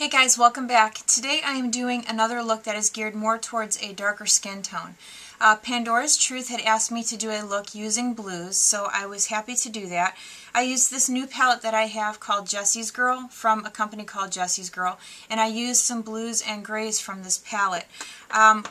Hey guys, welcome back. Today I am doing another look that is geared more towards a darker skin tone. Pandora's Truth had asked me to do a look using blues, so I was happy to do that. I used this new palette that I have called Jessie's Girl from a company called Jessie's Girl, and I used some blues and grays from this palette.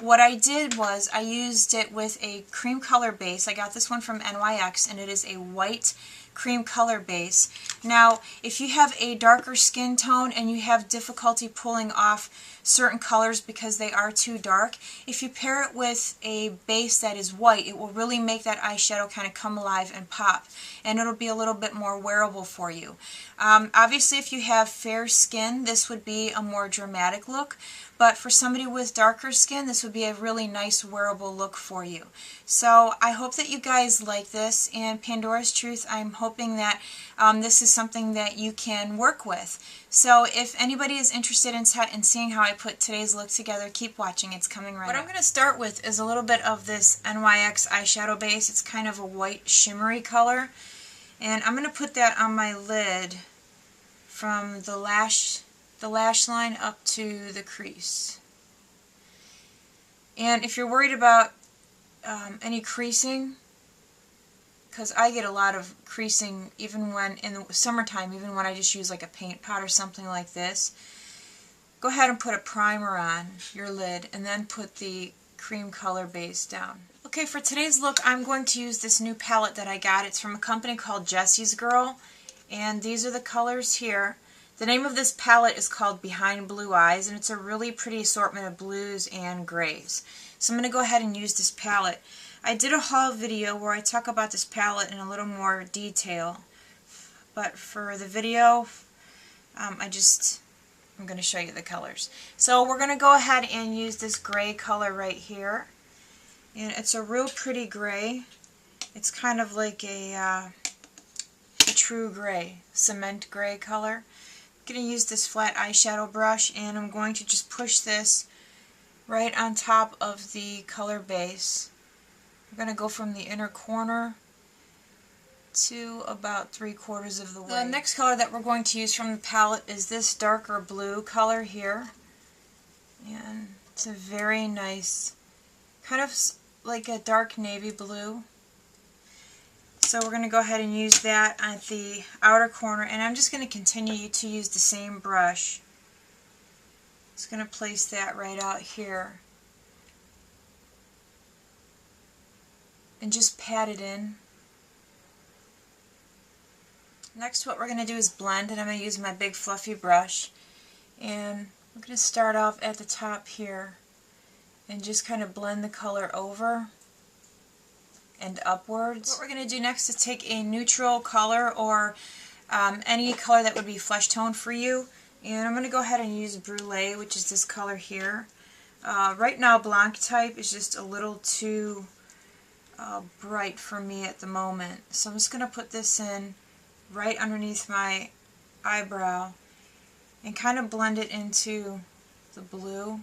What I did was I used it with a cream color base. I got this one from NYX, and it is a white cream color base. Now, if you have a darker skin tone and you have difficulty pulling off certain colors because they are too dark, if you pair it with a base that is white, it will really make that eyeshadow kind of come alive and pop, and it'll be a little bit more wearable for you. Obviously, if you have fair skin, this would be a more dramatic look, but for somebody with darker skin, this would be a really nice wearable look for you. So I hope that you guys like this, and Pandora's Truth, I'm hoping that this is something that you can work with. So if anybody is interested in seeing how I put today's look together, keep watching. It's coming right up. What I'm going to start with is a little bit of this NYX eyeshadow base. It's kind of a white shimmery color, and I'm going to put that on my lid from the lash line up to the crease. And if you're worried about any creasing, because I get a lot of creasing even when in the summertime, even when I just use like a paint pot or something like this, go ahead and put a primer on your lid and then put the cream color base down. Okay, for today's look I'm going to use this new palette that I got. It's from a company called Jessie's Girl, and these are the colors here. The name of this palette is called Behind Blue Eyes, and it's a really pretty assortment of blues and grays. So I'm going to go ahead and use this palette. I did a haul video where I talk about this palette in a little more detail, but for the video, I'm going to show you the colors. So we're going to go ahead and use this gray color right here, and it's a real pretty gray. It's kind of like a true gray, cement gray color. I'm going to use this flat eyeshadow brush, and I'm going to just push this right on top of the color base. I'm going to go from the inner corner to about 3/4 of the way. The next color that we're going to use from the palette is this darker blue color here, and it's a very nice, kind of like a dark navy blue. So we're going to go ahead and use that at the outer corner, and I'm just going to continue to use the same brush. Just going to place that right out here and just pat it in. Next, what we're going to do is blend, and I'm going to use my big fluffy brush, and I'm going to start off at the top here and just kind of blend the color over and upwards. What we're going to do next is take a neutral color, or any color that would be flesh tone for you, and I'm going to go ahead and use Brulee, which is this color here. Right now Blanc type is just a little too bright for me at the moment, so I'm just going to put this in right underneath my eyebrow and kind of blend it into the blue.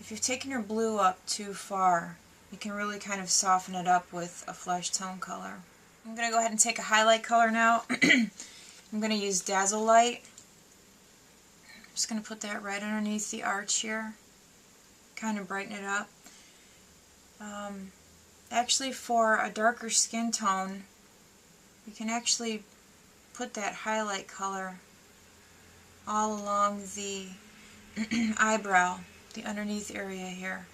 If you've taken your blue up too far, you can really kind of soften it up with a flesh tone color. I'm going to go ahead and take a highlight color now. I'm going to use Dazzle Light. I'm just going to put that right underneath the arch here, kind of brighten it up. Actually, for a darker skin tone, you can actually put that highlight color all along the eyebrow, the underneath area here.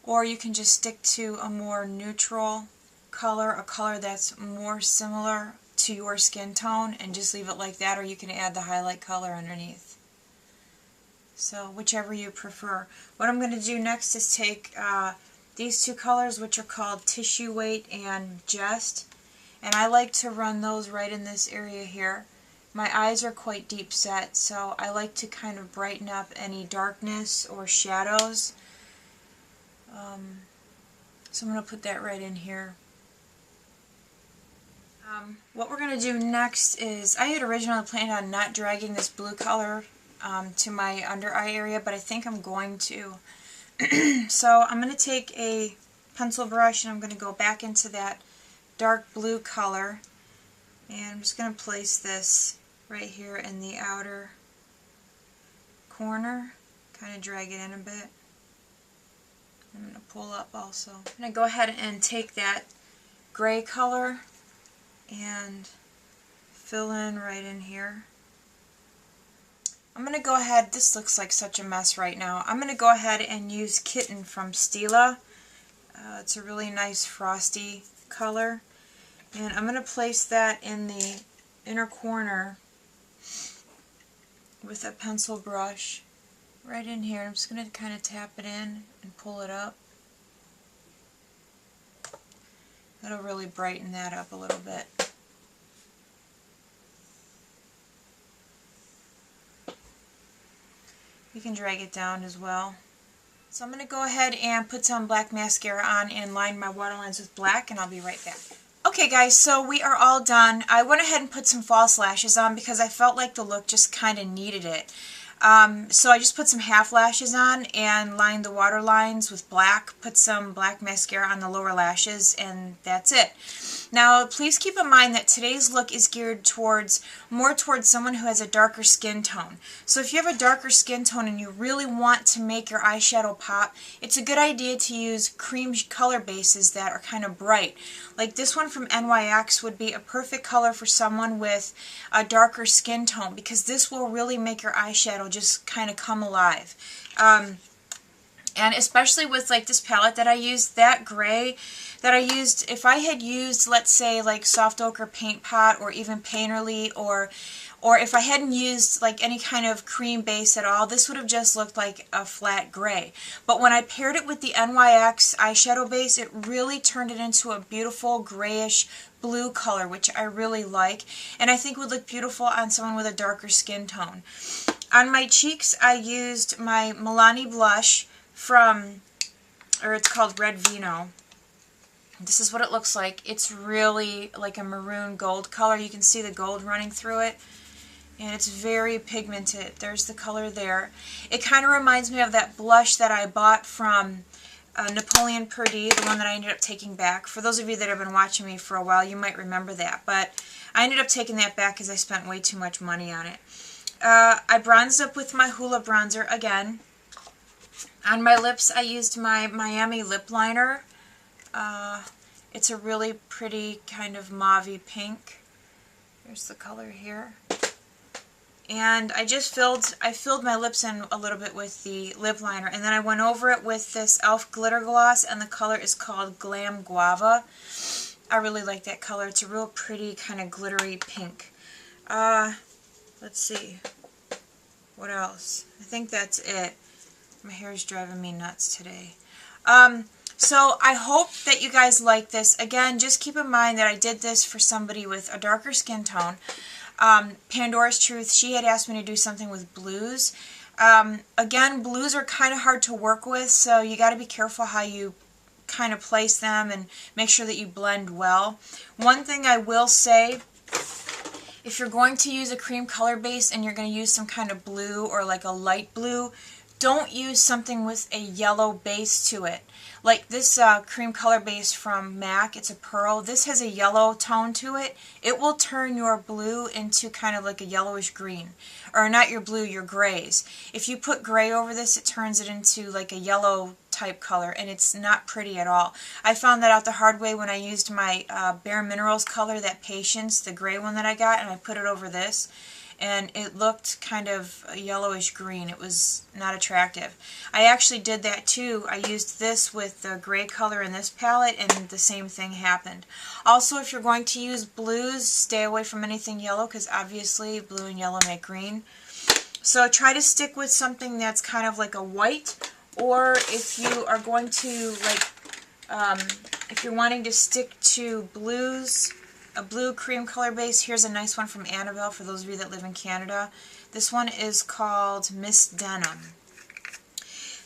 Or you can just stick to a more neutral color, a color that's more similar to your skin tone, and just leave it like that, or you can add the highlight color underneath. So whichever you prefer. What I'm going to do next is take these two colors, which are called Tissue Weight and Jest, and I like to run those right in this area here. My eyes are quite deep set, so I like to kind of brighten up any darkness or shadows. So I'm going to put that right in here. What we're going to do next is, I had originally planned on not dragging this blue color to my under eye area, but I think I'm going to. So I'm going to take a pencil brush, and I'm going to go back into that dark blue color, and I'm just going to place this right here in the outer corner. Kind of drag it in a bit. I'm going to pull up also. I'm going to go ahead and take that gray color and fill in right in here. I'm going to go ahead, this looks like such a mess right now. I'm going to go ahead and use Kitten from Stila. It's a really nice frosty color. And I'm going to place that in the inner corner with a pencil brush right in here. I'm just going to kind of tap it in and pull it up. That'll really brighten that up a little bit. You can drag it down as well. So I'm going to go ahead and put some black mascara on and line my waterlines with black, and I'll be right back. Okay guys, so we are all done. I went ahead and put some false lashes on because I felt like the look just kind of needed it. So I just put some half lashes on and lined the water lines with black, put some black mascara on the lower lashes, and that's it. Now please keep in mind that today's look is geared more towards someone who has a darker skin tone. So if you have a darker skin tone and you really want to make your eyeshadow pop, it's a good idea to use cream color bases that are kind of bright. Like this one from NYX would be a perfect color for someone with a darker skin tone, because this will really make your eyeshadow just kind of come alive. And especially with like this palette that I used, that gray that I used, if I had used, let's say, like Soft Ochre Paint Pot or even Painterly, or if I hadn't used like any kind of cream base at all, this would have just looked like a flat gray. But when I paired it with the NYX eyeshadow base, it really turned it into a beautiful grayish blue color, which I really like, and I think would look beautiful on someone with a darker skin tone. On my cheeks, I used my Milani blush from, or it's called Red Vino. This is what it looks like. It's really like a maroon gold color. You can see the gold running through it, and it's very pigmented. There's the color there. It kind of reminds me of that blush that I bought from Napoleon Perdue, the one that I ended up taking back. For those of you that have been watching me for a while, you might remember that, but I ended up taking that back because I spent way too much money on it. I bronzed up with my Hoola bronzer again. On my lips, I used my Miami lip liner. It's a really pretty kind of mauve-y pink. There's the color here. And I filled my lips in a little bit with the lip liner, and then I went over it with this e.l.f. glitter gloss, and the color is called Glam Guava. I really like that color. It's a real pretty kind of glittery pink. Let's see. What else? I think that's it. My hair is driving me nuts today. So I hope that you guys like this. Again, just keep in mind that I did this for somebody with a darker skin tone. Pandora's Truth, she had asked me to do something with blues. Again, blues are kind of hard to work with, so you got to be careful how you kind of place them and make sure that you blend well. One thing I will say, if you're going to use a cream color base and you're going to use some kind of blue or like a light blue, don't use something with a yellow base to it. Like this cream color base from MAC, it's a pearl. This has a yellow tone to it. It will turn your blue into kind of like a yellowish green. Or not your blue, your grays. If you put gray over this, it turns it into like a yellow type color, and it's not pretty at all. I found that out the hard way when I used my Bare Minerals color, that Patience, the gray one that I got, and I put it over this. And it looked kind of yellowish green. It was not attractive. I actually did that too. I used this with the gray color in this palette, and the same thing happened. Also, if you're going to use blues, stay away from anything yellow, because obviously blue and yellow make green. So try to stick with something that's kind of like a white, or if you are going to, like, if you're wanting to stick to blues, a blue cream color base, here's a nice one from Annabelle for those of you that live in Canada. This one is called Miss Denim.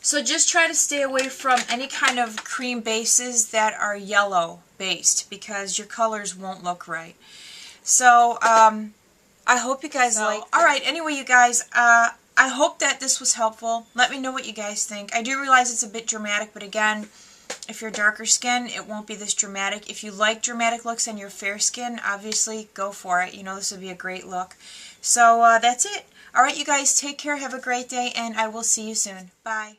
So just try to stay away from any kind of cream bases that are yellow based, because your colors won't look right. So I hope you guys like. Alright, anyway you guys, I hope that this was helpful. Let me know what you guys think. I do realize it's a bit dramatic, but again, If you're darker skin, it won't be this dramatic. If you like dramatic looks on your fair skin, obviously go for it. You know, this would be a great look. So that's it. Alright, you guys, take care, have a great day, and I will see you soon. Bye.